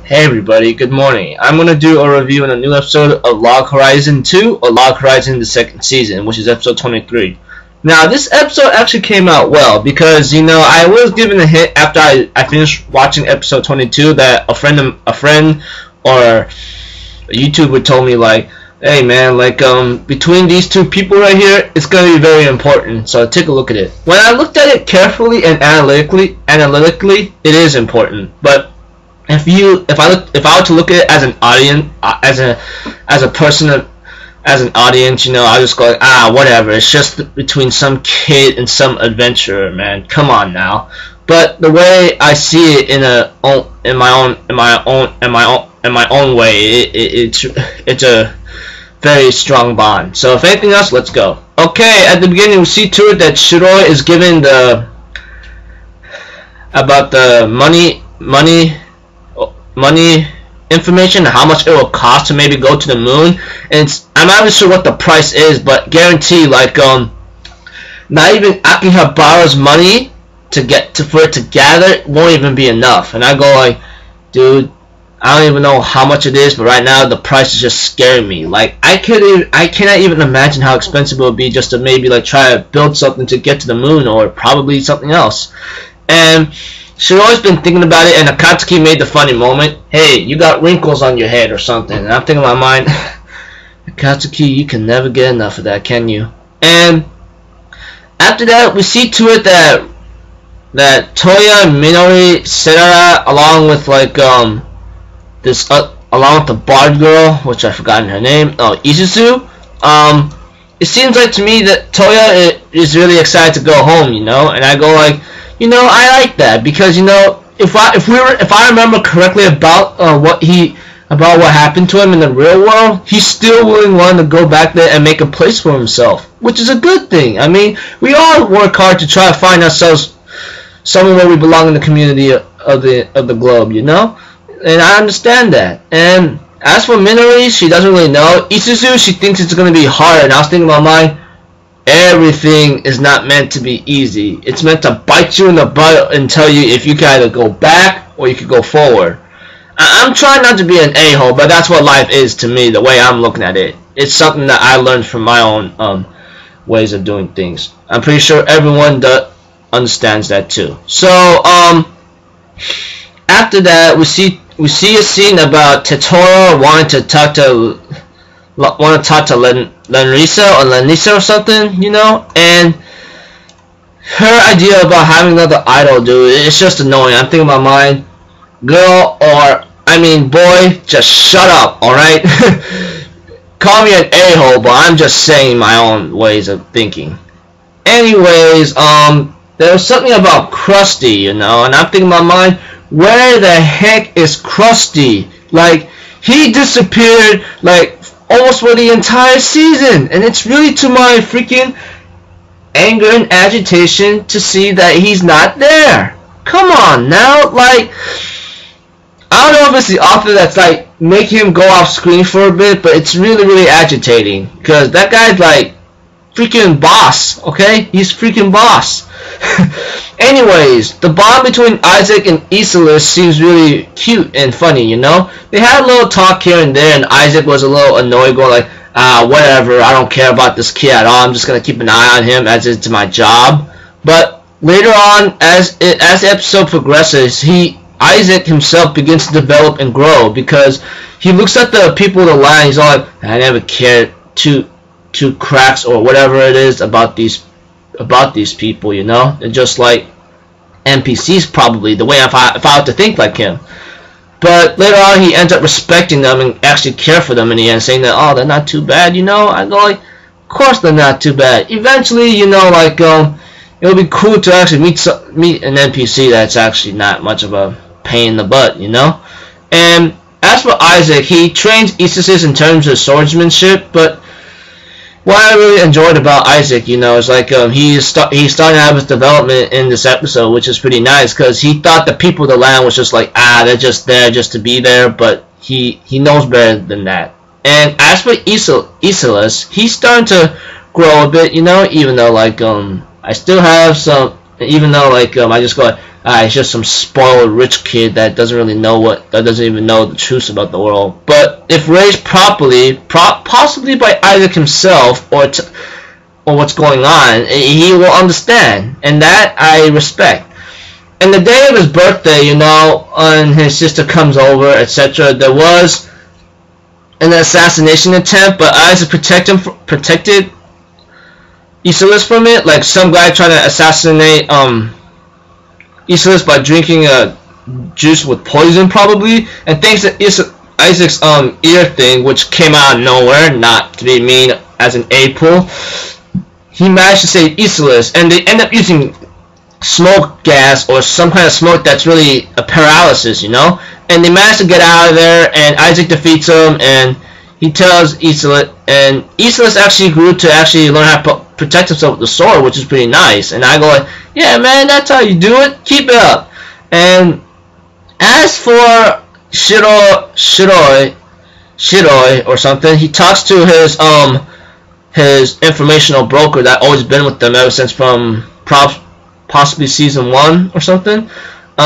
Hey everybody, good morning. I'm going to do a review on a new episode of Log Horizon 2 or Log Horizon the second season, which is episode 23. Now this episode actually came out well because, I was given a hint after I finished watching episode 22 that a friend or a YouTuber told me like, hey man, between these two people right here, it's going to be very important, so take a look at it. When I looked at it carefully and analytically, it is important, but if I were to look at it as an audience, as an audience, I just go like, whatever. It's just between some kid and some adventurer, man. Come on now. But the way I see it in my own way, it's a very strong bond. So if anything else, let's go. Okay, at the beginning we see to it that Shiroi is given about the money information, how much it will cost to maybe go to the moon, and I'm not even sure what the price is, but guarantee not even Akihabara's money for it to gather won't even be enough. And I go like, dude, I don't even know how much it is, but right now the price is just scaring me. Like I cannot even imagine how expensive it would be just to maybe try to build something to get to the moon, or probably something else. And she's always been thinking about it, and Akatsuki made the funny moment. Hey, you got wrinkles on your head or something. And I'm thinking in my mind, Akatsuki, you can never get enough of that, can you? And after that, we see to it that Toya, Minori, Serara, along with along with the bard girl, which I've forgotten her name, Isuzu. It seems like to me that Toya is really excited to go home, and I go like, I like that because if I remember correctly about what happened to him in the real world, he's still willing to go back there and make a place for himself, which is a good thing. I mean, we all work hard to try to find ourselves somewhere where we belong in the community of the globe, and I understand that. And as for Minori, she doesn't really know. Isuzu, she thinks it's going to be hard, and I was thinking about mine. Everything is not meant to be easy. It's meant to bite you in the butt and tell you if you can either go back or you can go forward. I'm trying not to be an a-hole, but that's what life is to me, the way I'm looking at it. It's something that I learned from my own ways of doing things. I'm pretty sure everyone understands that too. So after that, we see a scene about Totoro wanting to talk to Lenisa or something, and her idea about having another idol, dude, it's just annoying. I'm thinking about mine, girl, boy, just shut up, alright? Call me an a-hole, but I'm just saying my own ways of thinking. Anyways, there was something about Krusty, and I'm thinking about mine, where the heck is Krusty? He disappeared, almost for the entire season, and it's really to my freaking anger and agitation to see that he's not there. Come on now, I don't know if it's the author that's making him go off screen for a bit, but it's really agitating because that guy's freaking boss, okay? He's freaking boss. Anyways, the bond between Isaac and Iselis seems really cute and funny, They had a little talk here and there, and Isaac was a little annoyed, going like, whatever, I don't care about this kid at all, I'm just going to keep an eye on him as it's my job. But later on, as the episode progresses, Isaac himself begins to develop and grow because he looks at the people of the land, he's all like, I never cared two cracks or whatever it is about these people, They're just like NPCs probably, the way if I were to think like him. But later on he ends up respecting them and actually care for them in the end, saying that, oh, they're not too bad, I go like, of course they're not too bad. Eventually, it'll be cool to actually meet an NPC that's actually not much of a pain in the butt, And as for Isaac, he trains Isis in terms of swordsmanship, but what I really enjoyed about Isaac, is he's starting out his development in this episode, which is pretty nice, because he thought the people of the land was just like, they're just there just to be there, but he knows better than that. And as for Iselis, he's starting to grow a bit, even though I still have some even though like I just go, it's just some spoiled rich kid that doesn't really know that doesn't even know the truth about the world. But if raised properly, possibly by Isaac himself or what's going on, he will understand, and that I respect. And the day of his birthday, you know, and his sister comes over, etc., there was an assassination attempt, but Isaac protected Isolus from it. Like some guy trying to assassinate Isolus by drinking a juice with poison, probably, and thanks to Isaac's ear thing, which came out of nowhere, not to be mean as an April, he managed to save Isolus, and they end up using smoke gas or some kind of smoke that's really a paralysis, you know, and they manage to get out of there, and Isaac defeats him, and he tells Isolus, and Isolus actually grew to actually learn how to protect himself with the sword, which is pretty nice. And I go like, yeah man, that's how you do it, keep it up. And as for Shiroi or something, he talks to his informational broker that always been with them ever since from possibly season 1 or something.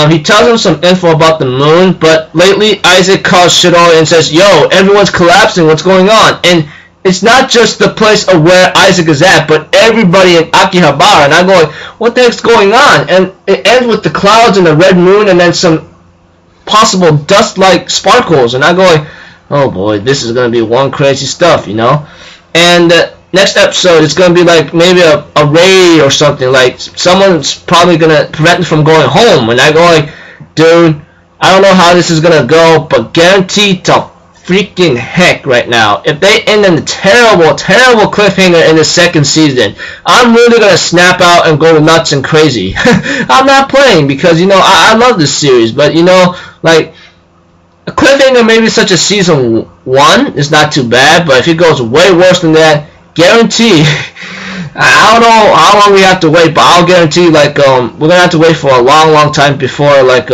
He tells him some info about the moon, but lately Isaac calls Shiroi and says, yo, everyone's collapsing, what's going on? And it's not just the place of where Isaac is at, but everybody in Akihabara. And I go, what the heck's going on? And it ends with the clouds and the red moon and then some possible dust-like sparkles. And I go, oh boy, this is going to be one crazy stuff, you know? And next episode, it's going to be like maybe a raid or something. Like someone's probably going to prevent me from going home. And I go like, dude, I don't know how this is going to go, but guaranteed to freaking heck right now. If they end in a terrible, terrible cliffhanger in the second season, I'm really going to snap out and go nuts and crazy. I'm not playing because, you know, I love this series. But, you know, like, a cliffhanger maybe such as season 1 is not too bad. But if it goes way worse than that, guarantee, I don't know how long we have to wait, but I'll guarantee, like, we're gonna have to wait for a long time before, like,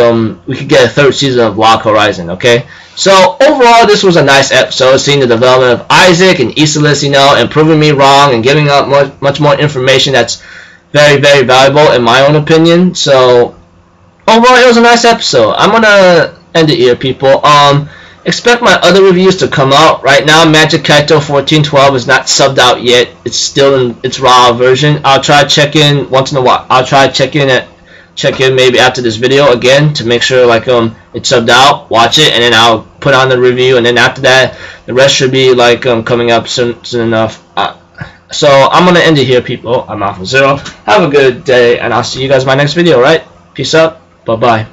we could get a 3rd season of Log Horizon, okay? So, overall, this was a nice episode, seeing the development of Isaac and Isolus, you know, and proving me wrong, and giving out much more information that's very, very valuable, in my own opinion. So, overall, it was a nice episode. I'm gonna end it here, people. Expect my other reviews to come out. Right now, Magic Kaito 1412 is not subbed out yet. It's still in its raw version. I'll try to check in once in a while. I'll try to check in maybe after this video again to make sure like it's subbed out. Watch it, and then I'll put on the review. And then after that, the rest should be like coming up soon enough. So I'm gonna end it here, people. I'm Alpha Zero. Have a good day, and I'll see you guys in my next video. Right? Peace out. Bye bye.